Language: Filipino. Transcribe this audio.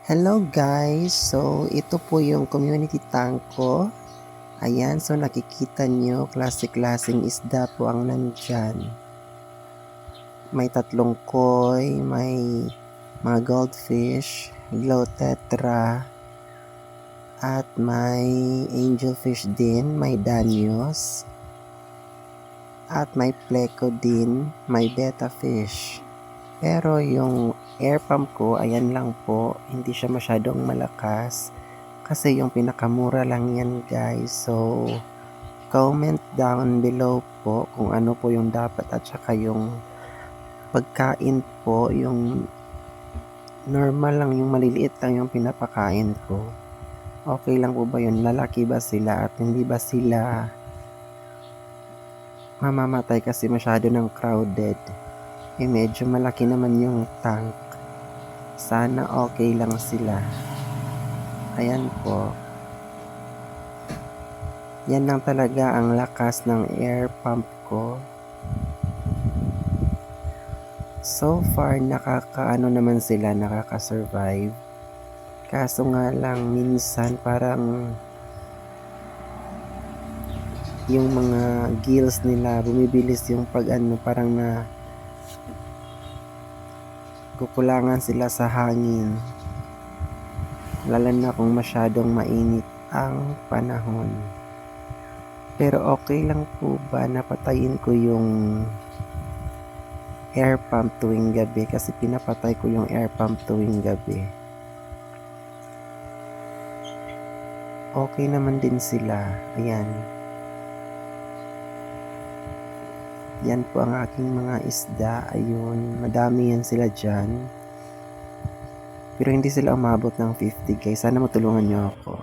Hello guys! So, ito po yung community tank ko. Ayan, so nakikita nyo, klase-klaseng isda po ang nandyan. May tatlong koi, may mga goldfish, glow tetra, at may angelfish din, may danios, at may pleco din, may betta fish. Pero yung air pump ko, ayan lang po, hindi siya masyadong malakas. Kasi yung pinakamura lang yan guys. So, comment down below po kung ano po yung dapat at saka yung pagkain po, yung normal lang, yung maliliit lang yung pinapakain ko. Okay lang po ba yun? Lalaki ba sila at hindi ba sila mamamatay kasi masyado ng crowded? Medyo malaki naman yung tank. Sana okay lang sila. Ayan po. Yan lang talaga ang lakas ng air pump ko. So far, nakakaano naman sila, nakaka-survive. Kaso nga lang, minsan parang yung mga gills nila, bumibilis yung parang na kukulangan sila sa hangin. Lalo na kung masyadong mainit ang panahon. Pero okay lang po ba napatayin ko yung air pump tuwing gabi kasi pinapatay ko yung air pump tuwing gabi. Okay naman din sila. Ayan. Yan po ang aking mga isda. Ayun. Madami yan sila dyan. Pero hindi sila umabot ng 50 guys. Sana matulungan nyo ako.